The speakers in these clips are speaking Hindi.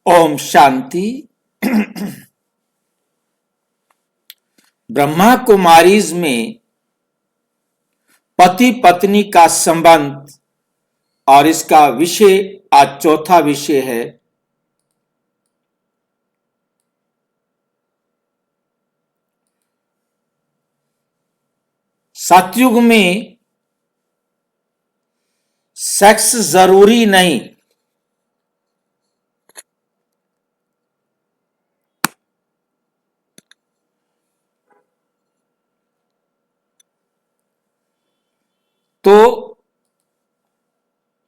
ओम शांति। ब्रह्मा कुमारीज में पति पत्नी का संबंध और इसका विषय आज चौथा विषय है। सतयुग में सेक्स जरूरी नहीं, तो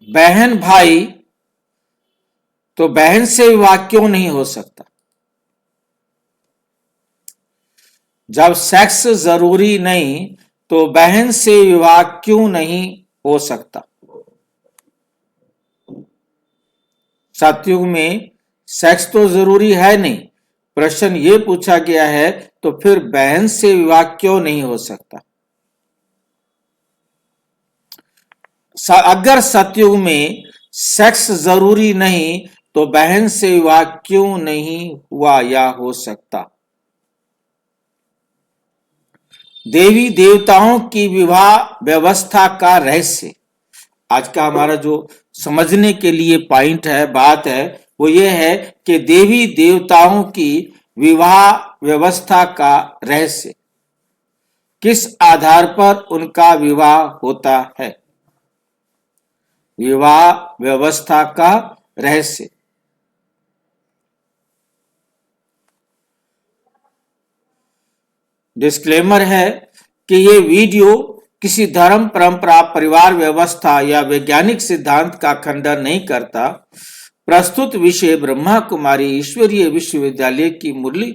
बहन भाई तो बहन से विवाह क्यों नहीं हो सकता? जब सेक्स जरूरी नहीं तो बहन से विवाह क्यों नहीं हो सकता? सतयुग में सेक्स तो जरूरी है नहीं, प्रश्न ये पूछा गया है तो फिर बहन से विवाह क्यों नहीं हो सकता? अगर सतयुग में सेक्स जरूरी नहीं तो बहन से विवाह क्यों नहीं हुआ या हो सकता? देवी देवताओं की विवाह व्यवस्था का रहस्य, आज का हमारा जो समझने के लिए पॉइंट है, बात है, वो ये है कि देवी देवताओं की विवाह व्यवस्था का रहस्य, किस आधार पर उनका विवाह होता है। विवाह व्यवस्था का रहस्य। डिस्क्लेमर है कि ये वीडियो किसी धर्म, परंपरा, परिवार व्यवस्था या वैज्ञानिक सिद्धांत का खंडन नहीं करता। प्रस्तुत विषय ब्रह्मा कुमारी ईश्वरीय विश्वविद्यालय की मूल्य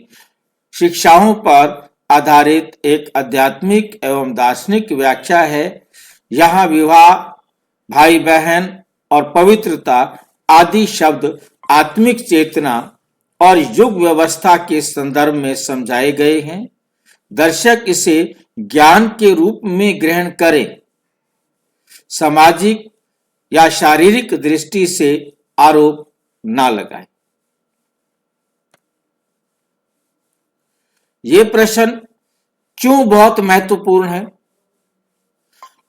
शिक्षाओं पर आधारित एक आध्यात्मिक एवं दार्शनिक व्याख्या है। यहाँ विवाह, भाई बहन और पवित्रता आदि शब्द आत्मिक चेतना और युग व्यवस्था के संदर्भ में समझाए गए हैं। दर्शक इसे ज्ञान के रूप में ग्रहण करें, सामाजिक या शारीरिक दृष्टि से आरोप ना लगाएं। ये प्रश्न क्यों बहुत महत्वपूर्ण है?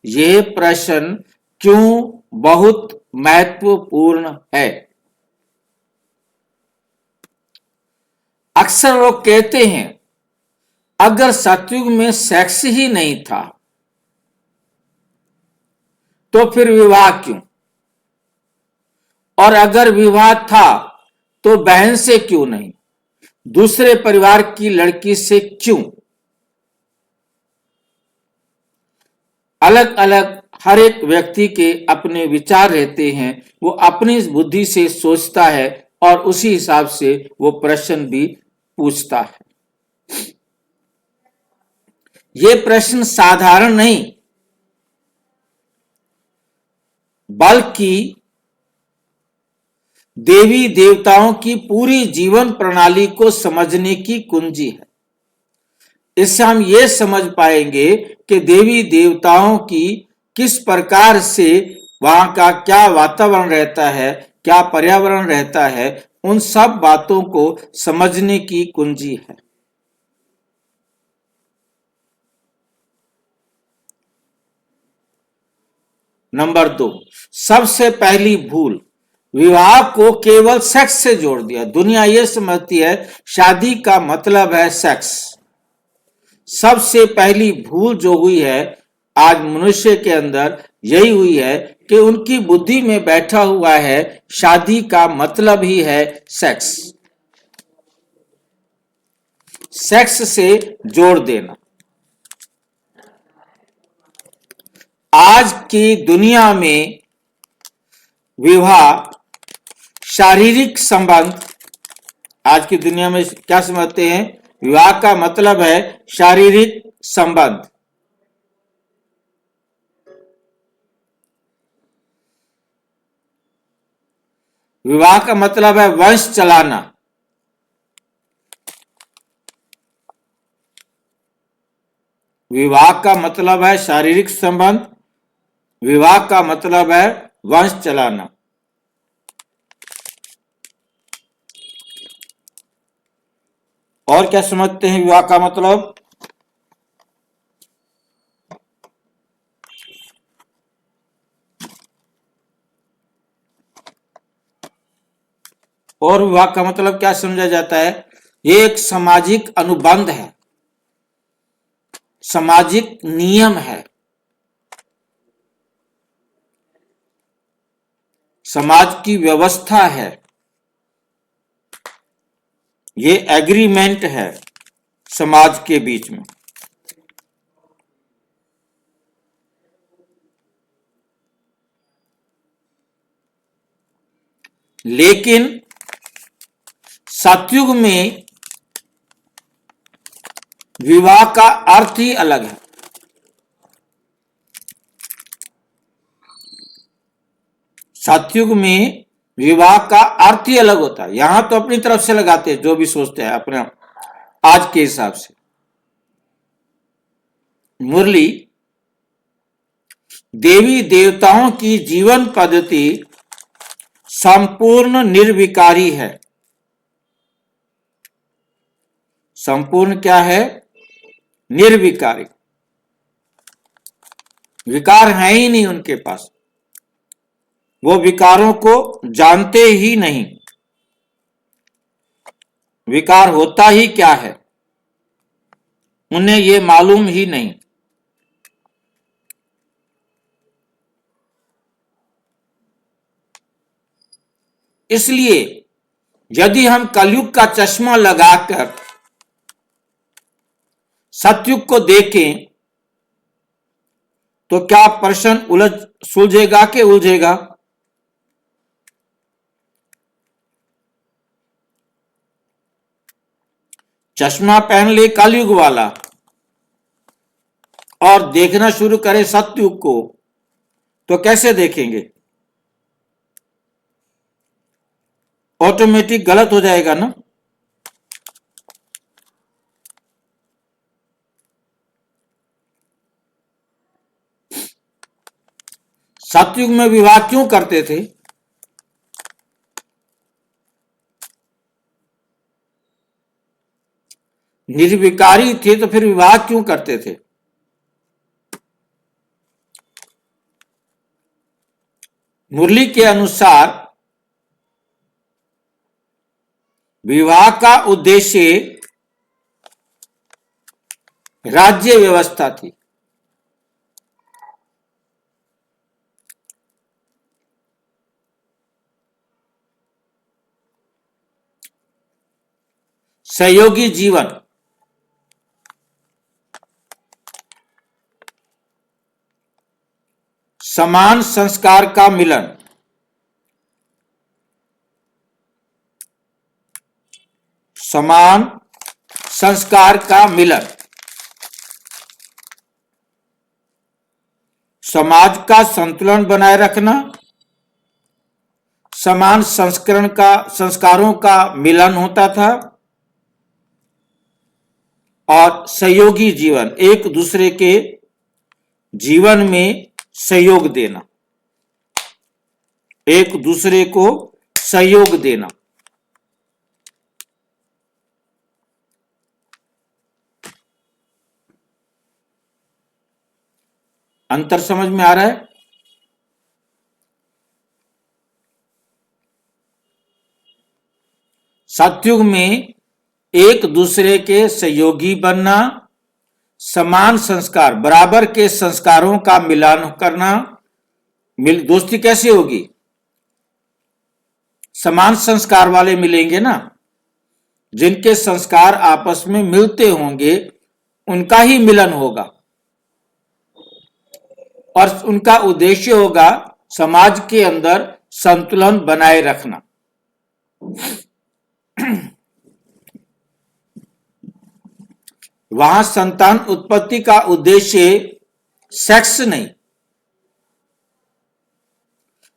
ये प्रश्न क्यों बहुत महत्वपूर्ण है? अक्सर लोग कहते हैं अगर सतयुग में सेक्स ही नहीं था तो फिर विवाह क्यों? और अगर विवाह था तो बहन से क्यों नहीं, दूसरे परिवार की लड़की से क्यों? अलग अलग हर एक व्यक्ति के अपने विचार रहते हैं, वो अपनी बुद्धि से सोचता है और उसी हिसाब से वो प्रश्न भी पूछता है। ये प्रश्न साधारण नहीं बल्कि देवी देवताओं की पूरी जीवन प्रणाली को समझने की कुंजी है। इससे हम ये समझ पाएंगे कि देवी देवताओं की किस प्रकार से वहां का क्या वातावरण रहता है, क्या पर्यावरण रहता है, उन सब बातों को समझने की कुंजी है। नंबर 2, सबसे पहली भूल, विवाह को केवल सेक्स से जोड़ दिया। दुनिया यह समझती है शादी का मतलब है सेक्स। सबसे पहली भूल जो हुई है आज मनुष्य के अंदर, यही हुई है कि उनकी बुद्धि में बैठा हुआ है शादी का मतलब ही है सेक्स, सेक्स से जोड़ देना। आज की दुनिया में विवाह शारीरिक संबंध, आज की दुनिया में क्या समझते हैं? विवाह का मतलब है शारीरिक संबंध। विवाह का मतलब है वंश चलाना। विवाह का मतलब है शारीरिक संबंध, विवाह का मतलब है वंश चलाना। और क्या समझते हैं विवाह का मतलब? और विवाह का मतलब क्या समझा जाता है? ये एक सामाजिक अनुबंध है, सामाजिक नियम है, समाज की व्यवस्था है, ये एग्रीमेंट है समाज के बीच में। लेकिन सतयुग में विवाह का अर्थ ही अलग है। सतयुग में विवाह का अर्थ ही अलग होता है। यहां तो अपनी तरफ से लगाते हैं, जो भी सोचते हैं अपने आज के हिसाब से। मुरली, देवी देवताओं की जीवन पद्धति संपूर्ण निर्विकारी है। संपूर्ण क्या है? निर्विकारी। विकार है ही नहीं उनके पास, वो विकारों को जानते ही नहीं। विकार होता ही क्या है उन्हें ये मालूम ही नहीं। इसलिए यदि हम कलयुग का चश्मा लगाकर सतयुग को देखें तो क्या प्रश्न सुलझेगा कि उलझेगा? चश्मा पहन ले कलयुग वाला और देखना शुरू करे सतयुग को, तो कैसे देखेंगे? ऑटोमेटिक गलत हो जाएगा ना। सतयुग में विवाह क्यों करते थे? निर्विकारी थे तो फिर विवाह क्यों करते थे? मुरली के अनुसार विवाह का उद्देश्य राज्य व्यवस्था थी। सहयोगी जीवन, समान संस्कार का मिलन, समान संस्कार का मिलन, समाज का संतुलन बनाए रखना, समान संस्कारों का मिलन होता था, और सहयोगी जीवन, एक दूसरे के जीवन में सहयोग देना, एक दूसरे को सहयोग देना। अंतर समझ में आ रहा है? सतयुग में एक दूसरे के सहयोगी बनना, समान संस्कार, बराबर के संस्कारों का मिलान करना। दोस्ती कैसे होगी? समान संस्कार वाले मिलेंगे ना, जिनके संस्कार आपस में मिलते होंगे उनका ही मिलन होगा, और उनका उद्देश्य होगा समाज के अंदर संतुलन बनाए रखना। वहां संतान उत्पत्ति का उद्देश्य सेक्स नहीं,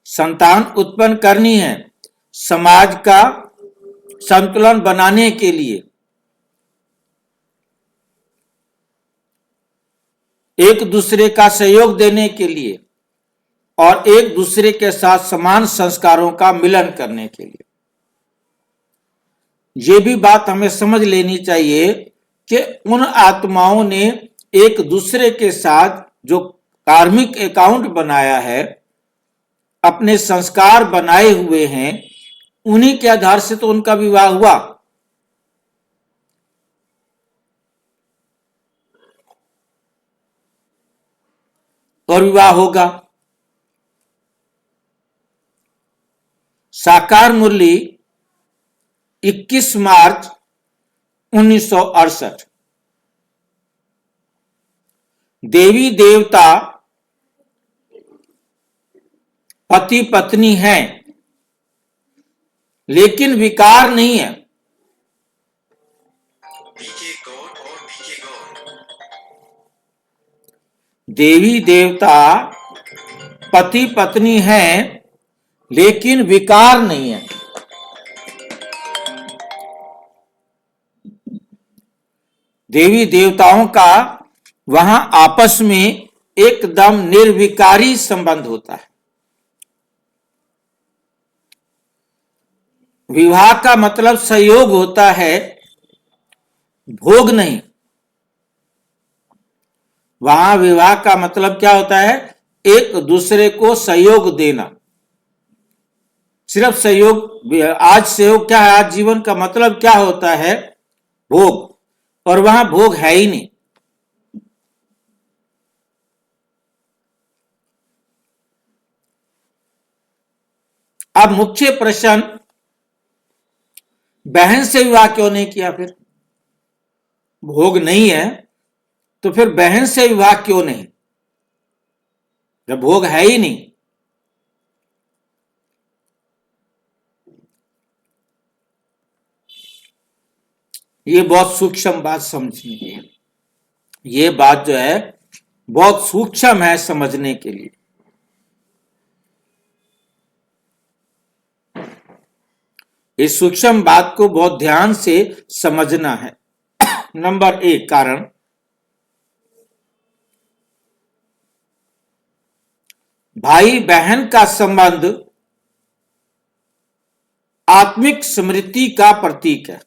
संतान उत्पन्न करनी है समाज का संतुलन बनाने के लिए, एक दूसरे का सहयोग देने के लिए, और एक दूसरे के साथ समान संस्कारों का मिलन करने के लिए। ये भी बात हमें समझ लेनी चाहिए कि उन आत्माओं ने एक दूसरे के साथ जो कार्मिक अकाउंट बनाया है, अपने संस्कार बनाए हुए हैं, उन्हीं के आधार से तो उनका विवाह हुआ। और विवाह होगा। साकार मुरली 21 मार्च 1968। देवी देवता पति पत्नी हैं, लेकिन विकार नहीं है। देवी देवता पति पत्नी हैं, लेकिन विकार नहीं है। देवी देवताओं का वहां आपस में एकदम निर्विकारी संबंध होता है। विवाह का मतलब सहयोग होता है, भोग नहीं। वहां विवाह का मतलब क्या होता है? एक दूसरे को सहयोग देना। सिर्फ सहयोग। आज सहयोग क्या है? आज जीवन का मतलब क्या होता है? भोग। और वहां भोग है ही नहीं। अब मुख्य प्रश्न, बहन से विवाह क्यों नहीं किया? फिर भोग नहीं है तो फिर बहन से विवाह क्यों नहीं, जब भोग है ही नहीं? ये बहुत सूक्ष्म बात समझनी है। ये बात जो है बहुत सूक्ष्म है समझने के लिए। इस सूक्ष्म बात को बहुत ध्यान से समझना है। नंबर 1 कारण, भाई बहन का संबंध आत्मिक स्मृति का प्रतीक है।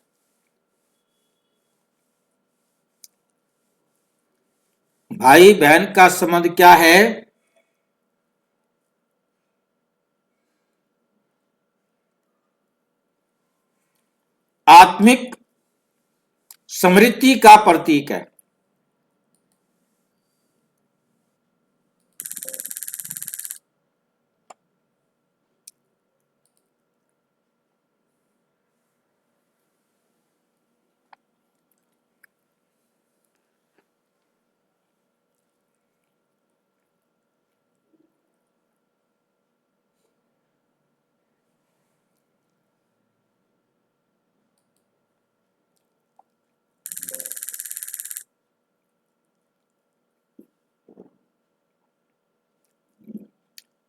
भाई बहन का संबंध क्या है? आत्मिक स्मृति का प्रतीक है।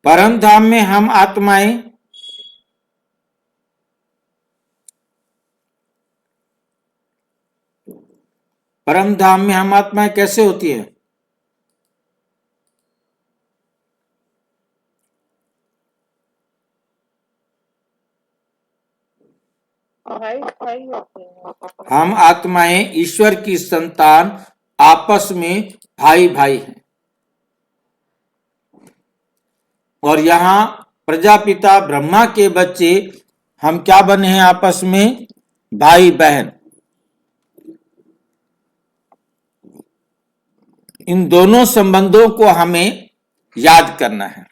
परम धाम में हम आत्माएं परम धाम में हम आत्माएं कैसे होती है? हम आत्माएं ईश्वर की संतान आपस में भाई भाई हैं। और यहां प्रजापिता ब्रह्मा के बच्चे हम क्या बने हैं आपस में? भाई बहन। इन दोनों संबंधों को हमें याद करना है।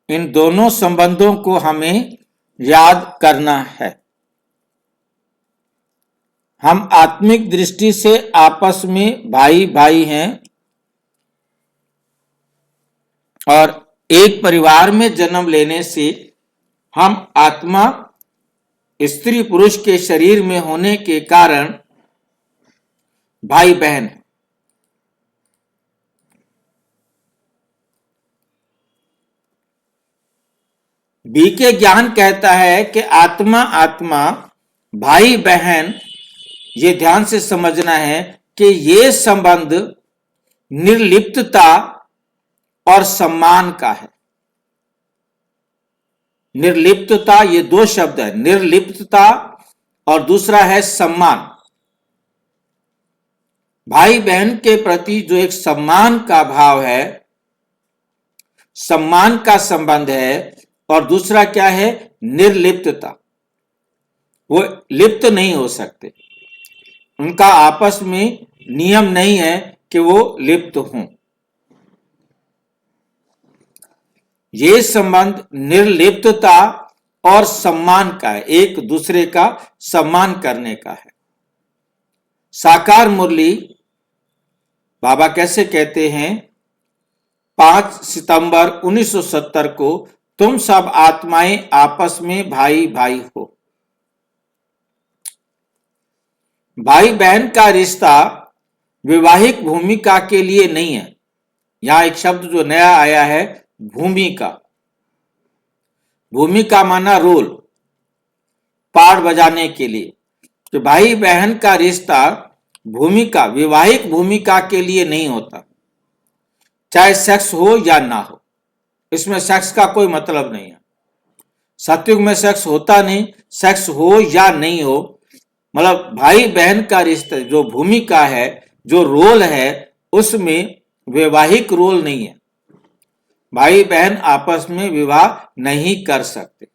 इन दोनों संबंधों को हमें याद करना है। हम आत्मिक दृष्टि से आपस में भाई भाई हैं और एक परिवार में जन्म लेने से हम आत्मा स्त्री पुरुष के शरीर में होने के कारण भाई बहन। बीके ज्ञान कहता है कि आत्मा आत्मा भाई बहन, ये ध्यान से समझना है कि ये संबंध निर्लिप्तता और सम्मान का है। निर्लिप्तता, ये दो शब्द है, निर्लिप्तता और दूसरा है सम्मान। भाई बहन के प्रति जो एक सम्मान का भाव है, सम्मान का संबंध है, और दूसरा क्या है, निर्लिप्तता। वो लिप्त नहीं हो सकते, उनका आपस में नियम नहीं है कि वो लिप्त हों। ये संबंध निर्लिप्तता और सम्मान का है, एक दूसरे का सम्मान करने का है। साकार मुरली बाबा कैसे कहते हैं, 5 सितंबर 1970 को, तुम सब आत्माएं आपस में भाई भाई हो। भाई बहन का रिश्ता वैवाहिक भूमिका के लिए नहीं है। यहां एक शब्द जो नया आया है, भूमिका। भूमिका माना रोल, पार्ट बजाने के लिए। तो भाई बहन का रिश्ता भूमिका, वैवाहिक भूमिका के लिए नहीं होता, चाहे सेक्स हो या ना हो। इसमें सेक्स का कोई मतलब नहीं है। सतयुग में सेक्स होता नहीं, सेक्स हो या नहीं हो, मतलब भाई बहन का रिश्ता जो भूमिका है, जो रोल है, उसमें वैवाहिक रोल नहीं है। भाई बहन आपस में विवाह नहीं कर सकते।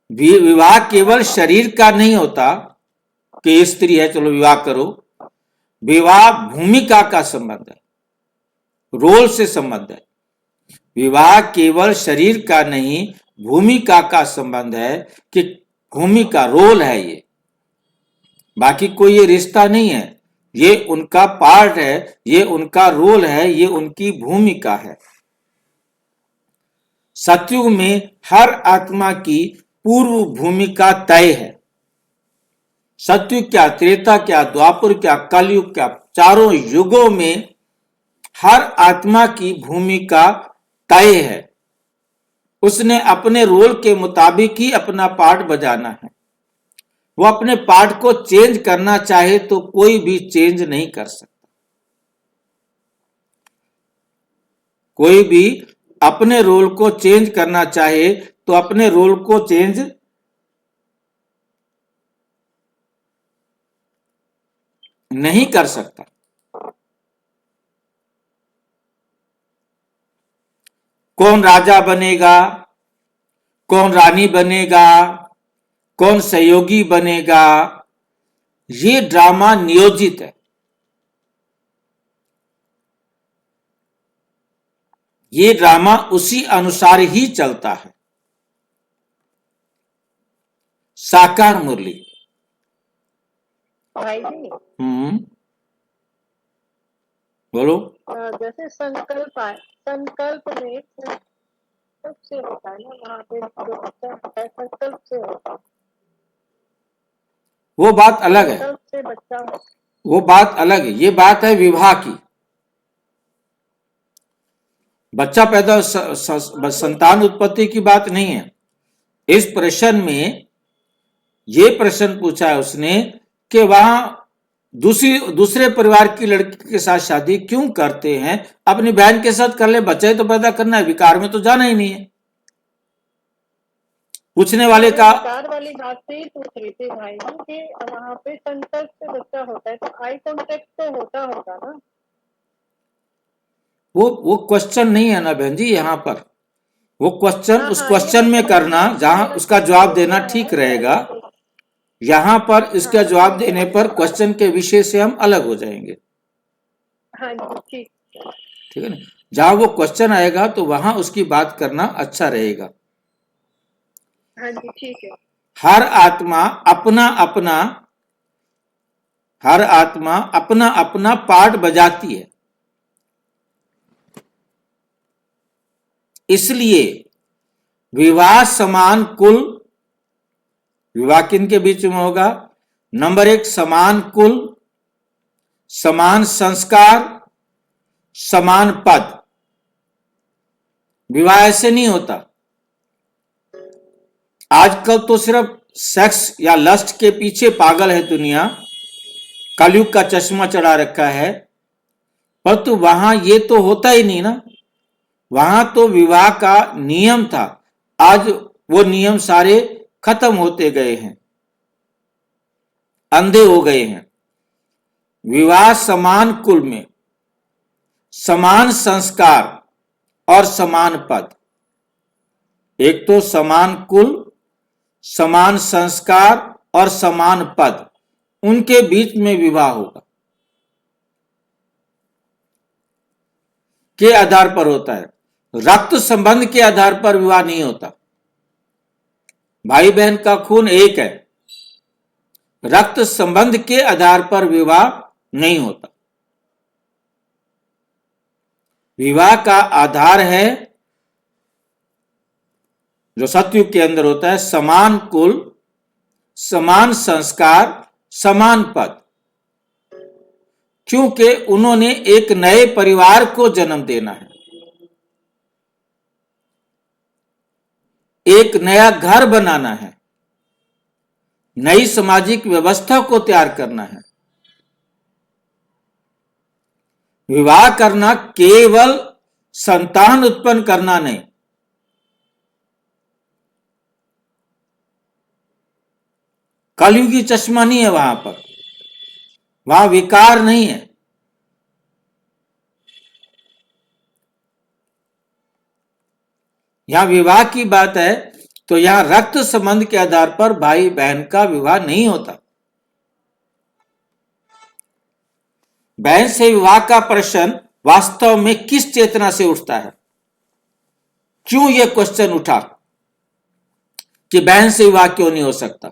विवाह केवल शरीर का नहीं होता कि स्त्री है चलो विवाह करो। विवाह भूमिका का संबंध है, रोल से संबंध है। विवाह केवल शरीर का नहीं, भूमिका का संबंध है कि भूमिका, रोल है ये, बाकी कोई ये रिश्ता नहीं है। ये उनका पार्ट है, ये उनका रोल है, ये उनकी भूमिका है। सतयुग में हर आत्मा की पूर्व भूमिका तय है। सतयुग क्या, त्रेता क्या, द्वापर क्या, कलयुग क्या, चारों युगों में हर आत्मा की भूमिका तय है। उसने अपने रोल के मुताबिक ही अपना पार्ट बजाना है। वो अपने पार्ट को चेंज करना चाहे तो कोई भी चेंज नहीं कर सकता। कोई भी अपने रोल को चेंज करना चाहे तो अपने रोल को चेंज नहीं कर सकता। कौन राजा बनेगा, कौन रानी बनेगा, कौन सहयोगी बनेगा, ये ड्रामा नियोजित है। ये ड्रामा उसी अनुसार ही चलता है। साकार मुरली। भाई जी, बोलो। जैसे संकल्प आए, संकल्प में संकल्प से होता है ना, वहाँ पे जो बच्चा होता है संकल्प से होता है। वो बात अलग है, संकल्प से बच्चा, वो बात अलग है। ये बात है विवाह की। बच्चा पैदा, संतान उत्पत्ति की बात नहीं है। इस प्रश्न में ये प्रश्न पूछा है उसने कि वहां दूसरे परिवार की लड़की के साथ शादी क्यों करते हैं, अपनी बहन के साथ कर ले, बच्चे तो पैदा करना है, विकार में तो जाना ही नहीं है। पूछने वाले का विकार वाली बात से ही पूछ रही थी भाई जी कि वहाँ पे संकल्प से बच्चा होता है तो आई कॉन्टेक्ट तो होता होगा ना। वो क्वेश्चन नहीं है ना बहन जी यहाँ पर। वो क्वेश्चन हाँ उस हाँ, क्वेश्चन में करना जहां उसका जवाब देना ठीक रहेगा। यहाँ पर इसका जवाब देने पर क्वेश्चन के विषय से हम अलग हो जाएंगे। हाँ जी, ठीक है ना। जहां वो क्वेश्चन आएगा तो वहां उसकी बात करना अच्छा रहेगा। हाँ जी, ठीक है। हर आत्मा अपना पार्ट बजाती है। इसलिए विवाह समान कुल, विवाह किन के बीच में होगा, नंबर 1 समान कुल, समान संस्कार, समान पद। विवाह ऐसे नहीं होता। आजकल तो सिर्फ सेक्स या लस्ट के पीछे पागल है दुनिया, कलयुग का चश्मा चढ़ा रखा है, परंतु वहां ये तो होता ही नहीं ना। वहां तो विवाह का नियम था, आज वो नियम सारे खत्म होते गए हैं, अंधे हो गए हैं। विवाह समान कुल में, समान संस्कार और समान पद। एक तो समान कुल, समान संस्कार और समान पद, उनके बीच में विवाह होगा, के आधार पर होता है। रक्त संबंध के आधार पर विवाह नहीं होता। भाई बहन का खून एक है, रक्त संबंध के आधार पर विवाह नहीं होता। विवाह का आधार है, जो सतयुग के अंदर होता है, समान कुल, समान संस्कार, समान पद। क्योंकि उन्होंने एक नए परिवार को जन्म देना है, एक नया घर बनाना है, नई सामाजिक व्यवस्था को तैयार करना है। विवाह करना केवल संतान उत्पन्न करना नहीं, कलयुगी चश्मा नहीं है वहां पर, वहां विकार नहीं है। यहां विवाह की बात है तो यहां रक्त संबंध के आधार पर भाई बहन का विवाह नहीं होता। बहन से विवाह का प्रश्न वास्तव में किस चेतना से उठता है? क्यों यह क्वेश्चन उठा कि बहन से विवाह क्यों नहीं हो सकता?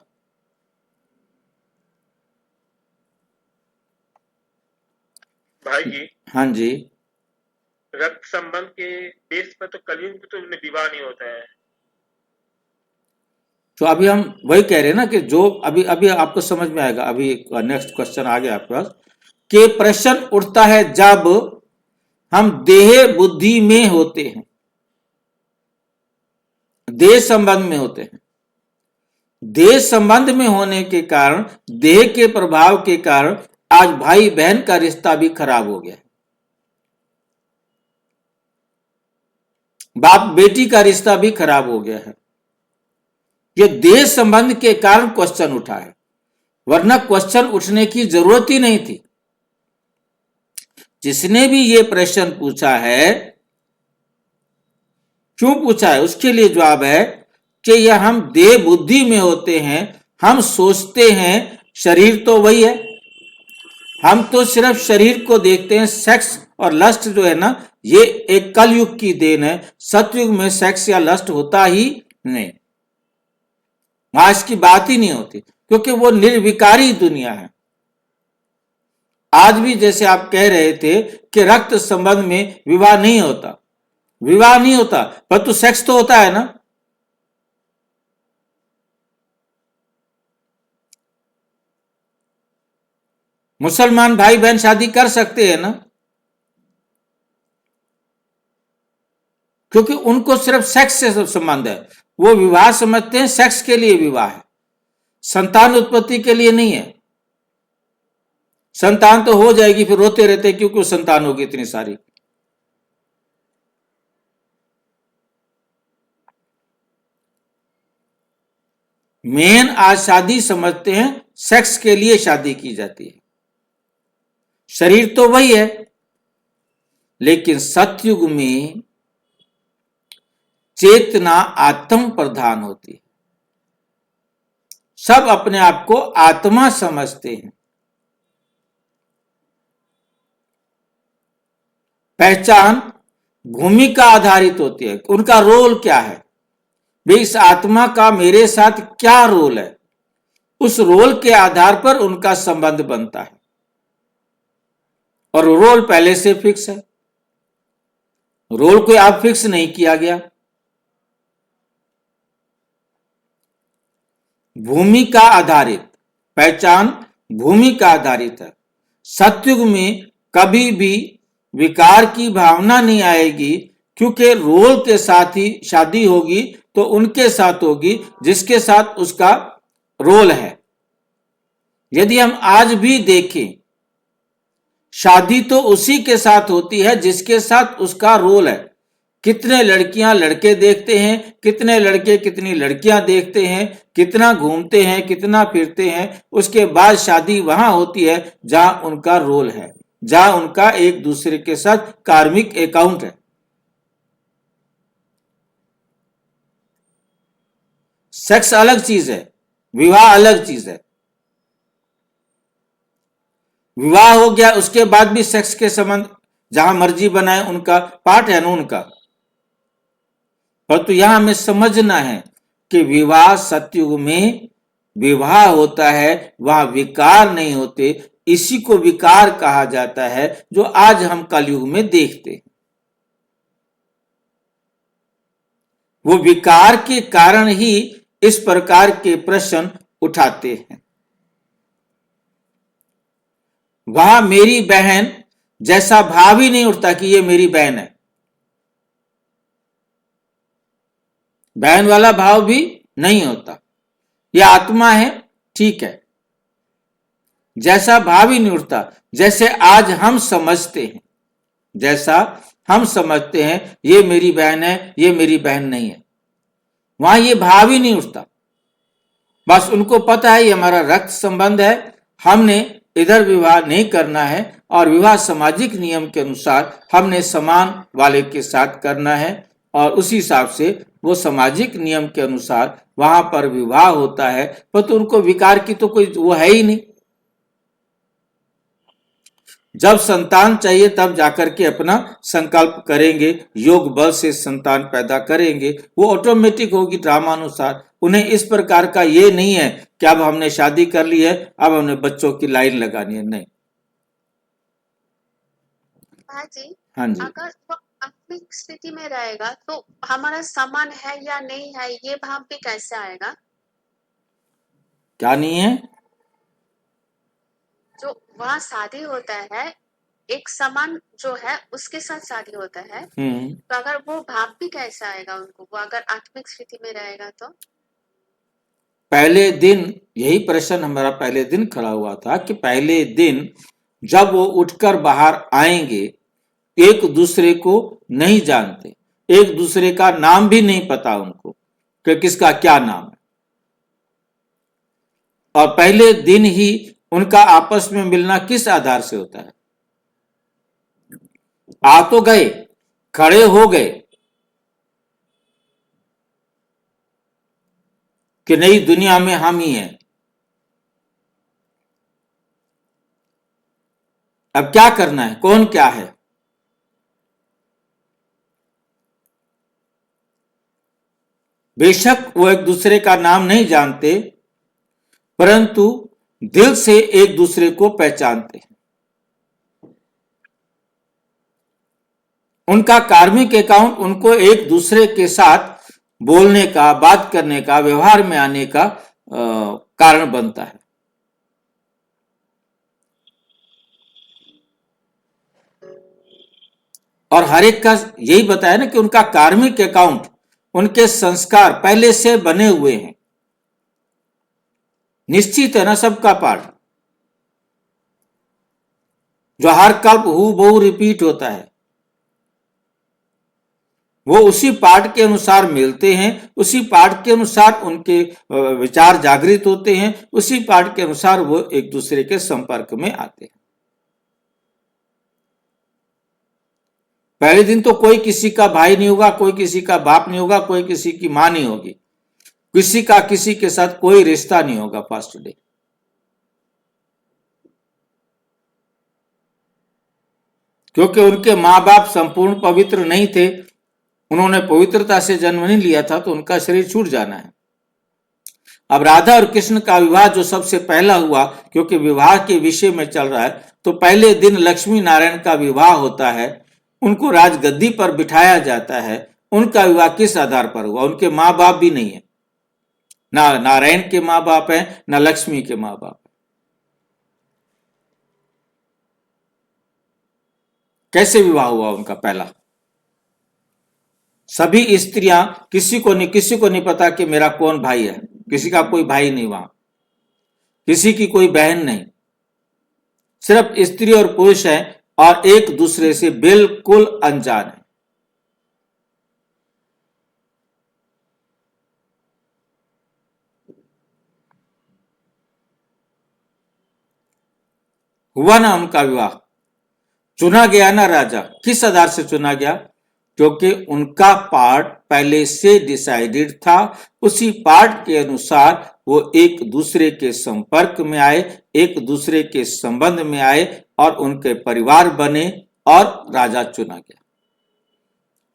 भाई जी, हाँ जी, रक्त संबंध के बेस पर तो कलयुग में तो विवाह नहीं होता है। तो अभी हम वही कह रहे हैं ना कि जो अभी अभी आपको समझ में आएगा। अभी नेक्स्ट क्वेश्चन आ गया आपके पास कि प्रश्न उठता है जब हम देह बुद्धि में होते हैं, देह संबंध में होते हैं। देह संबंध में होने के कारण, देह के प्रभाव के कारण आज भाई बहन का रिश्ता भी खराब हो गया है। बाप बेटी का रिश्ता भी खराब हो गया है। यह देह संबंध के कारण क्वेश्चन उठा है, वरना क्वेश्चन उठने की जरूरत ही नहीं थी। जिसने भी यह प्रश्न पूछा है, क्यों पूछा है, उसके लिए जवाब है कि यह हम देह बुद्धि में होते हैं। हम सोचते हैं शरीर तो वही है, हम तो सिर्फ शरीर को देखते हैं। सेक्स और लस्ट जो है ना, ये एक कलयुग की देन है। सतयुग में सेक्स या लस्ट होता ही नहीं, वहां इसकी बात ही नहीं होती, क्योंकि वो निर्विकारी दुनिया है। आज भी जैसे आप कह रहे थे कि रक्त संबंध में विवाह नहीं होता, विवाह नहीं होता, परंतु सेक्स तो होता है ना। मुसलमान भाई बहन शादी कर सकते हैं ना, क्योंकि उनको सिर्फ सेक्स से संबंध है। वो विवाह समझते हैं, सेक्स के लिए विवाह है, संतान उत्पत्ति के लिए नहीं है। संतान तो हो जाएगी, फिर रोते रहते क्योंकि संतान होगी इतनी सारी। मेन आज शादी समझते हैं, सेक्स के लिए शादी की जाती है। शरीर तो वही है, लेकिन सतयुग में चेतना आत्म प्रधान होती है। सब अपने आप को आत्मा समझते हैं। पहचान भूमिका आधारित होती है, उनका रोल क्या है, भाई इस आत्मा का मेरे साथ क्या रोल है, उस रोल के आधार पर उनका संबंध बनता है। और रोल पहले से फिक्स है, रोल को आप फिक्स नहीं किया गया। भूमिका आधारित पहचान, भूमिका आधारित है। सतयुग में कभी भी विकार की भावना नहीं आएगी, क्योंकि रोल के साथ ही शादी होगी तो उनके साथ होगी जिसके साथ उसका रोल है। यदि हम आज भी देखें, शादी तो उसी के साथ होती है जिसके साथ उसका रोल है। कितने लड़कियां लड़के देखते हैं, कितने लड़के कितनी लड़कियां देखते हैं, कितना घूमते हैं, कितना फिरते हैं, उसके बाद शादी वहां होती है जहां उनका रोल है, जहां उनका एक दूसरे के साथ कार्मिक अकाउंट है। सेक्स अलग चीज है, विवाह अलग चीज है। विवाह हो गया उसके बाद भी सेक्स के संबंध जहां मर्जी बनाए, उनका पार्ट है ना उनका। परंतु यहां हमें समझना है कि विवाह सतयुग में विवाह होता है, वहां विकार नहीं होते। इसी को विकार कहा जाता है जो आज हम कलयुग में देखते हैं। वो विकार के कारण ही इस प्रकार के प्रश्न उठाते हैं। वहां मेरी बहन जैसा भाव ही नहीं उठता कि ये मेरी बहन है। बहन वाला भाव भी नहीं होता। यह आत्मा है, ठीक है, जैसा भाव ही नहीं उठता। जैसे आज हम समझते हैं, जैसा हम समझते हैं ये मेरी बहन है, ये मेरी बहन नहीं है, वहां ये भाव ही नहीं उठता। बस उनको पता है ये हमारा रक्त संबंध है, हमने इधर विवाह नहीं करना है और विवाह सामाजिक नियम के अनुसार हमने समान वाले के साथ करना है और उसी हिसाब से वो सामाजिक नियम के अनुसार वहां पर विवाह होता है। पर तो उनको विकार की तो कोई वो है ही नहीं। जब संतान चाहिए तब जाकर के अपना संकल्प करेंगे, योग बल से संतान पैदा करेंगे, वो ऑटोमेटिक होगी ड्रामानुसार। उन्हें इस प्रकार का ये नहीं है कि अब हमने शादी कर ली है, अब हमने बच्चों की लाइन लगानी है, नहीं। जी, हाँ जी, अगर वो आत्मिक स्थिति में रहेगा तो हमारा समान है या नहीं है ये भाव भी कैसे आएगा? क्या नहीं है? जो वहाँ शादी होता है, एक समान जो है उसके साथ शादी होता है, तो अगर वो भाव भी कैसे आएगा उनको, वो अगर आत्मिक स्थिति में रहेगा तो? पहले दिन यही प्रश्न हमारा पहले दिन खड़ा हुआ था कि पहले दिन जब वो उठकर बाहर आएंगे, एक दूसरे को नहीं जानते, एक दूसरे का नाम भी नहीं पता उनको कि किसका क्या नाम है, और पहले दिन ही उनका आपस में मिलना किस आधार से होता है? आ तो गए, खड़े हो गए कि नई दुनिया में हम ही हैं। अब क्या करना है, कौन क्या है? बेशक वो एक दूसरे का नाम नहीं जानते, परंतु दिल से एक दूसरे को पहचानते हैं। उनका कार्मिक अकाउंट उनको एक दूसरे के साथ बोलने का, बात करने का, व्यवहार में आने का कारण बनता है। और हर एक का यही बताया ना कि उनका कार्मिक अकाउंट, उनके संस्कार पहले से बने हुए हैं, निश्चित है ना सबका पाठ, जो हर कल्प हूबहू रिपीट होता है। वो उसी पाठ के अनुसार मिलते हैं, उसी पाठ के अनुसार उनके विचार जागृत होते हैं, उसी पाठ के अनुसार वो एक दूसरे के संपर्क में आते हैं। पहले दिन तो कोई किसी का भाई नहीं होगा, कोई किसी का बाप नहीं होगा, कोई किसी की मां नहीं होगी, किसी का किसी के साथ कोई रिश्ता नहीं होगा फर्स्ट डे। क्योंकि उनके मां बाप संपूर्ण पवित्र नहीं थे, उन्होंने पवित्रता से जन्म नहीं लिया था, तो उनका शरीर छूट जाना है। अब राधा और कृष्ण का विवाह जो सबसे पहला हुआ, क्योंकि विवाह के विषय में चल रहा है, तो पहले दिन लक्ष्मी नारायण का विवाह होता है, उनको राजगद्दी पर बिठाया जाता है। उनका विवाह किस आधार पर हुआ? उनके माँ बाप भी नहीं है, ना नारायण के माँ बाप हैं, ना लक्ष्मी के माँ बाप। कैसे विवाह हुआ उनका पहला? सभी स्त्रियां, किसी को नहीं पता कि मेरा कौन भाई है, किसी का कोई भाई नहीं वहां, किसी की कोई बहन नहीं, सिर्फ स्त्री और पुरुष हैं और एक दूसरे से बिल्कुल अनजान है। हुआ ना उनका विवाह, चुना गया ना राजा। किस आधार से चुना गया? क्योंकि उनका पार्ट पहले से डिसाइडेड था। उसी पार्ट के अनुसार वो एक दूसरे के संपर्क में आए, एक दूसरे के संबंध में आए और उनके परिवार बने और राजा चुना गया।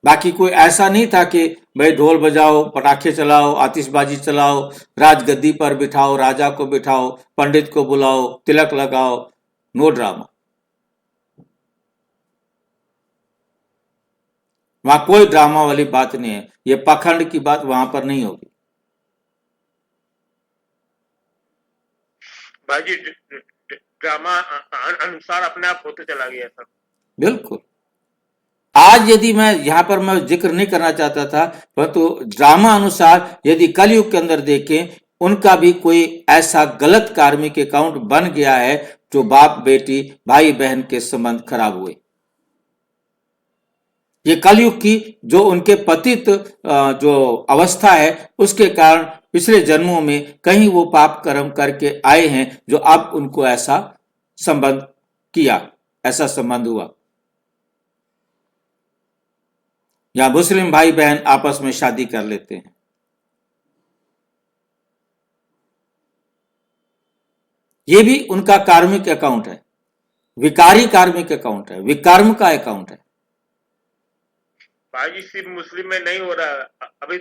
बाकी कोई ऐसा नहीं था कि भाई ढोल बजाओ, पटाखे चलाओ, आतिशबाजी चलाओ, राजगद्दी पर बिठाओ, राजा को बिठाओ, पंडित को बुलाओ, तिलक लगाओ। No drama. वहां कोई ड्रामा वाली बात नहीं है। ये पाखंड की बात वहां पर नहीं होगी। भाई जी ड्रामा अनुसार अपने आप होते चला गया सब। बिल्कुल। आज यदि यहां पर मैं जिक्र नहीं करना चाहता था, परंतु ड्रामा अनुसार यदि कलयुग के अंदर देखें, उनका भी कोई ऐसा गलत कार्मिक अकाउंट बन गया है जो बाप बेटी भाई बहन के संबंध खराब हुए। ये कलयुग की जो उनके पतित जो अवस्था है, उसके कारण पिछले जन्मों में कहीं वो पाप कर्म करके आए हैं, जो अब उनको ऐसा संबंध किया, ऐसा संबंध हुआ। या मुस्लिम भाई बहन आपस में शादी कर लेते हैं। ये भी उनका कार्मिक अकाउंट है, विकारी कार्मिक अकाउंट है, विकर्म का अकाउंट है। भाई जी सिर्फ मुस्लिम में नहीं हो रहा, अभी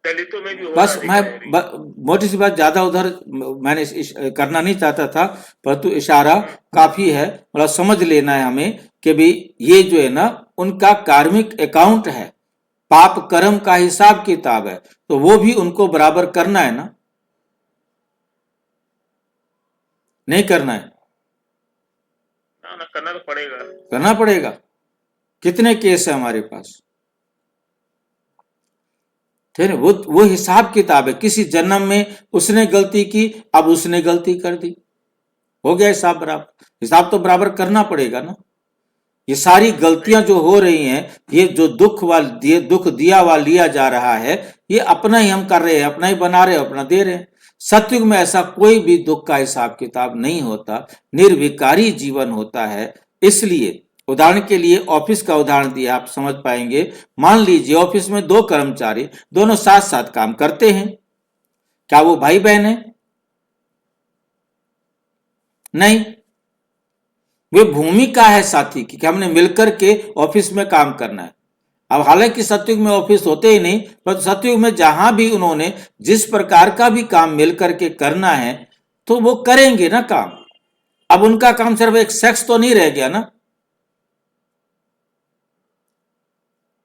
दलितों में भी हो बस रहा मैं मोटी सी बात, ज्यादा उधर मैंने करना नहीं चाहता था, परंतु इशारा काफी है, मतलब समझ लेना है हमें कि भी ये जो है ना उनका कार्मिक अकाउंट है, पाप कर्म का हिसाब किताब है, तो वो भी उनको बराबर करना है ना, नहीं करना है? ना करना तो पड़ेगा, करना पड़ेगा। कितने केस है हमारे पास, ठीक है? वो हिसाब किताब है। किसी जन्म में उसने गलती की, अब उसने गलती कर दी, हो गया हिसाब बराबर। हिसाब तो बराबर करना पड़ेगा ना। ये सारी गलतियां जो हो रही हैं, ये जो दुख दिया हुआ लिया जा रहा है, ये अपना ही हम कर रहे हैं, अपना ही बना रहे हैं, अपना दे रहे हैं। सतयुग में ऐसा कोई भी दुख का हिसाब किताब नहीं होता, निर्विकारी जीवन होता है। इसलिए उदाहरण के लिए ऑफिस का उदाहरण दिया, आप समझ पाएंगे। मान लीजिए ऑफिस में दो कर्मचारी दोनों साथ साथ काम करते हैं, क्या वो भाई बहन है? नहीं। वे भूमिका है साथी की कि हमने मिलकर के ऑफिस में काम करना है। अब हालांकि सतयुग में ऑफिस होते ही नहीं, पर सतयुग में जहां भी उन्होंने जिस प्रकार का भी काम मिलकर के करना है, तो वो करेंगे ना काम। अब उनका काम सिर्फ एक सेक्स तो नहीं रह गया ना।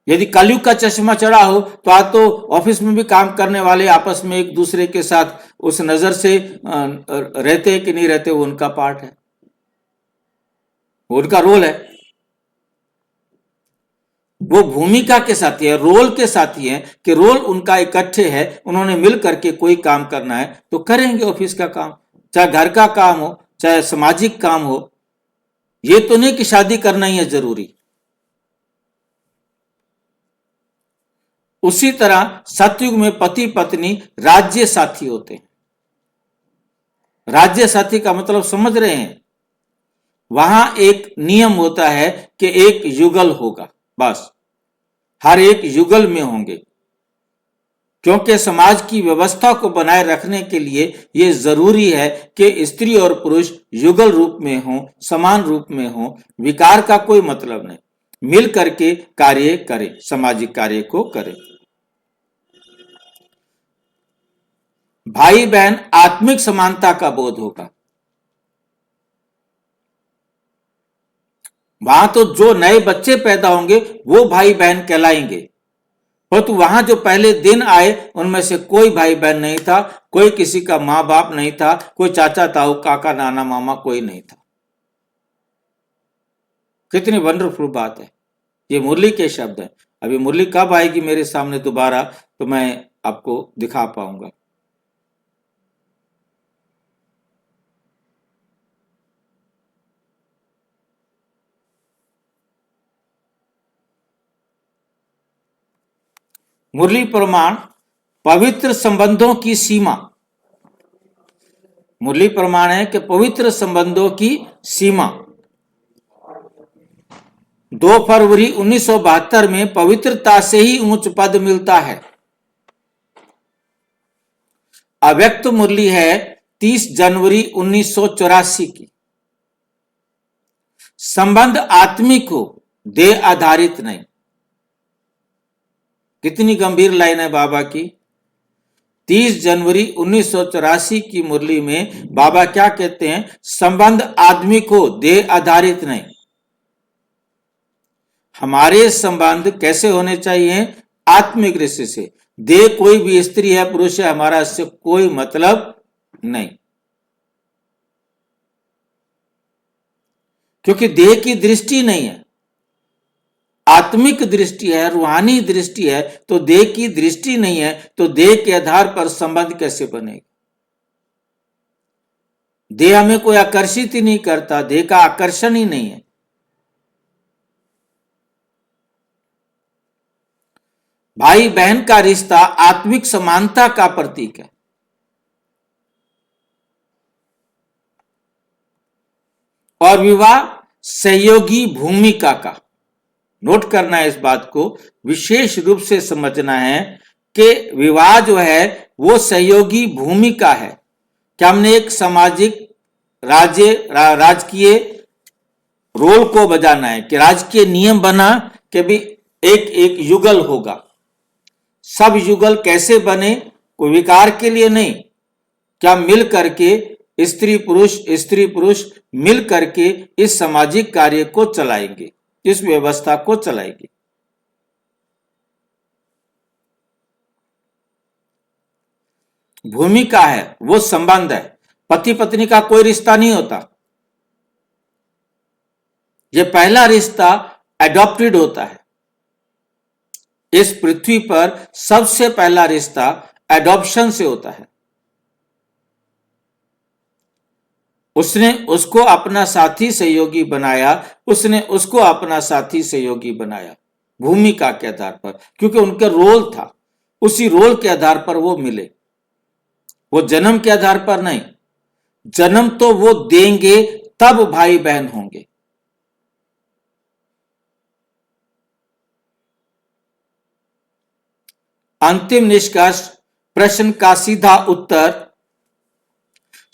यदि कलयुग का चश्मा चढ़ा हो तो आज तो ऑफिस में भी काम करने वाले आपस में एक दूसरे के साथ उस नजर से रहते हैं कि नहीं रहते, वो उनका पार्ट है, उनका रोल है। वो भूमिका के साथी है, रोल के साथी है कि रोल उनका इकट्ठे है। उन्होंने मिल करके कोई काम करना है तो करेंगे ऑफिस का काम, चाहे घर का काम हो, चाहे सामाजिक काम हो। ये तो नहीं कि शादी करना ही है जरूरी। उसी तरह सतयुग में पति पत्नी राज्य साथी होते हैं। राज्य साथी का मतलब समझ रहे हैं? वहां एक नियम होता है कि एक युगल होगा, बस हर एक युगल में होंगे, क्योंकि समाज की व्यवस्था को बनाए रखने के लिए यह जरूरी है कि स्त्री और पुरुष युगल रूप में हों, समान रूप में हों। विकार का कोई मतलब नहीं, मिल करके कार्य करें, सामाजिक कार्य को करें। भाई बहन आत्मिक समानता का बोध होगा। वहां तो जो नए बच्चे पैदा होंगे वो भाई बहन कहलाएंगे, परंतु वहां जो पहले दिन आए उनमें से कोई भाई बहन नहीं था, कोई किसी का मां बाप नहीं था, कोई चाचा ताऊ काका नाना मामा कोई नहीं था। कितनी वंडरफुल बात है। ये मुरली के शब्द है। अभी मुरली कब आएगी मेरे सामने दोबारा तो मैं आपको दिखा पाऊंगा। मुरली प्रमाण पवित्र संबंधों की सीमा। मुरली प्रमाण है कि पवित्र संबंधों की सीमा 2 फरवरी 1972 में पवित्रता से ही उच्च पद मिलता है। अव्यक्त मुरली है 30 जनवरी 1984 की। संबंध आत्मिक हो, देह आधारित नहीं। कितनी गंभीर लाइन है बाबा की। 30 जनवरी 1984 की मुरली में बाबा क्या कहते हैं? संबंध आत्मिक हो, देह आधारित नहीं। हमारे संबंध कैसे होने चाहिए? आत्मिक दृष्टि से। देह कोई भी स्त्री है पुरुष है, हमारा इससे कोई मतलब नहीं, क्योंकि देह की दृष्टि नहीं है, आत्मिक दृष्टि है, रूहानी दृष्टि है। तो देह की दृष्टि नहीं है, तो देह के आधार पर संबंध कैसे बनेगा? देह हमें कोई आकर्षित ही नहीं करता, देह का आकर्षण ही नहीं है। भाई बहन का रिश्ता आत्मिक समानता का प्रतीक है। और विवाह सहयोगी भूमिका का। नोट करना है, इस बात को विशेष रूप से समझना है कि विवाह जो है वो सहयोगी भूमिका है। क्या हमने एक सामाजिक राजकीय रोल को बजाना है कि राजकीय नियम बना कि भी एक एक युगल होगा। सब युगल कैसे बने? कोई विकार के लिए नहीं। क्या मिल करके स्त्री पुरुष मिल करके इस सामाजिक कार्य को चलाएंगे, इस व्यवस्था को चलाएंगे। भूमिका है वो संबंध है। पति पत्नी का कोई रिश्ता नहीं होता। यह पहला रिश्ता एडॉप्टेड होता है। इस पृथ्वी पर सबसे पहला रिश्ता एडॉप्शन से होता है। उसने उसको अपना साथी सहयोगी बनाया, उसने उसको अपना साथी सहयोगी बनाया भूमिका के आधार पर, क्योंकि उनका रोल था। उसी रोल के आधार पर वो मिले, वो जन्म के आधार पर नहीं। जन्म तो वो देंगे तब भाई बहन होंगे। अंतिम निष्कर्ष, प्रश्न का सीधा उत्तर,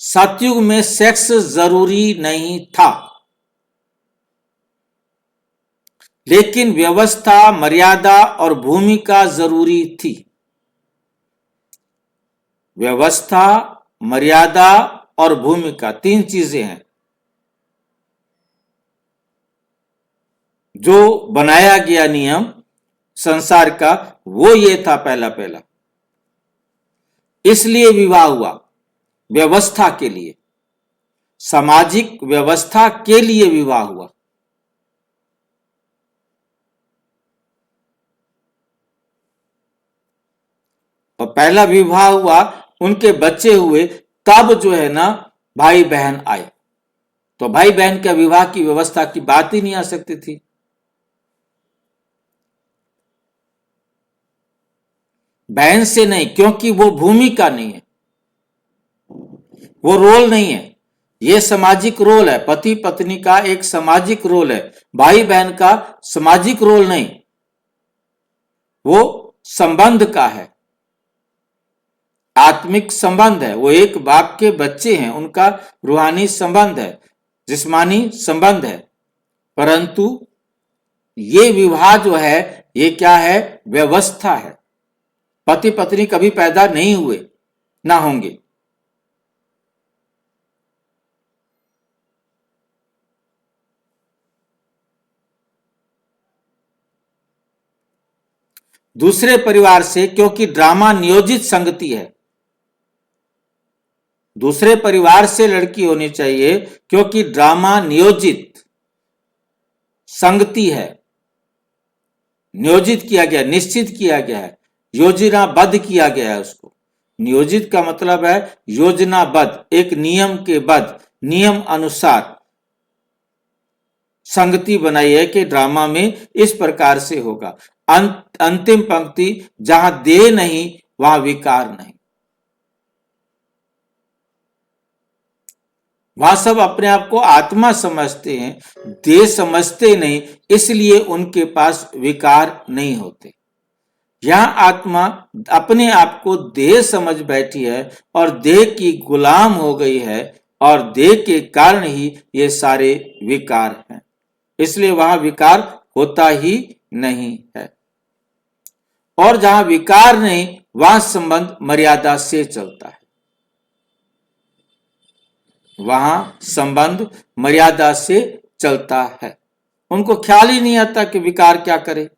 सतयुग में सेक्स जरूरी नहीं था, लेकिन व्यवस्था, मर्यादा और भूमिका जरूरी थी। व्यवस्था, मर्यादा और भूमिका, 3 चीजें हैं जो बनाया गया नियम संसार का, वो ये था पहला। इसलिए विवाह हुआ, व्यवस्था के लिए, सामाजिक व्यवस्था के लिए विवाह हुआ। और पहला विवाह हुआ, उनके बच्चे हुए, तब जो है ना भाई बहन आए। तो भाई बहन के विवाह की व्यवस्था की बात ही नहीं आ सकती थी। बहन से नहीं, क्योंकि वो भूमिका नहीं है, वो रोल नहीं है। ये सामाजिक रोल है, पति पत्नी का एक सामाजिक रोल है। भाई बहन का सामाजिक रोल नहीं, वो संबंध का है, आत्मिक संबंध है। वो एक बाप के बच्चे हैं, उनका रूहानी संबंध है, जिस्मानी संबंध है। परंतु ये विवाह जो है ये क्या है? व्यवस्था है। पति पत्नी कभी पैदा नहीं हुए, ना होंगे। दूसरे परिवार से, क्योंकि ड्रामा नियोजित संगति है। दूसरे परिवार से लड़की होनी चाहिए क्योंकि ड्रामा नियोजित संगति है। नियोजित किया गया, निश्चित किया गया है, योजनाबद्ध किया गया है उसको। नियोजित का मतलब है योजनाबद्ध, एक नियम के बद्ध, नियम अनुसार संगति बनाई है कि ड्रामा में इस प्रकार से होगा। अंतिम पंक्ति, जहां देह नहीं वहां विकार नहीं। वहां सब अपने आप को आत्मा समझते हैं, देह समझते नहीं, इसलिए उनके पास विकार नहीं होते। यहां आत्मा अपने आप को देह समझ बैठी है और देह की गुलाम हो गई है, और देह के कारण ही ये सारे विकार हैं, इसलिए वहां विकार होता ही नहीं है। और जहां विकार नहीं, वहां संबंध मर्यादा से चलता है, वहां संबंध मर्यादा से चलता है। उनको ख्याल ही नहीं आता कि विकार क्या करे।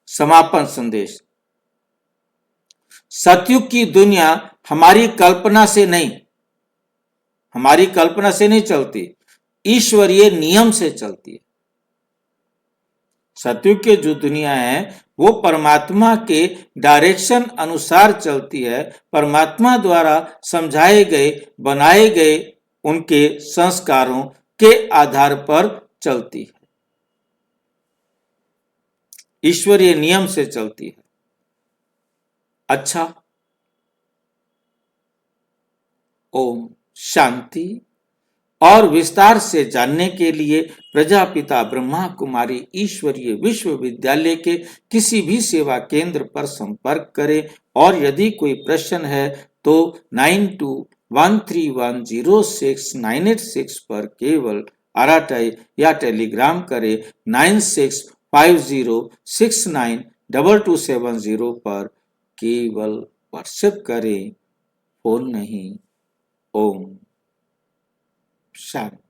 समापन संदेश। सतयुग की दुनिया हमारी कल्पना से नहीं चलती, ईश्वरीय नियम से चलती है। सतयुग की जो दुनिया है वो परमात्मा के डायरेक्शन अनुसार चलती है, परमात्मा द्वारा समझाए गए, बनाए गए उनके संस्कारों के आधार पर चलती है, ईश्वरीय नियम से चलती है। अच्छा, ओम शांति। और विस्तार से जानने के लिए प्रजापिता ब्रह्मा कुमारी ईश्वरीय विश्वविद्यालय के किसी भी सेवा केंद्र पर संपर्क करें, और यदि कोई प्रश्न है तो 9213106986 पर केवल आरटीआई या टेलीग्राम करें। 9650692270 पर केवल व्हाट्सएप करें, फोन नहीं। ओम शांति।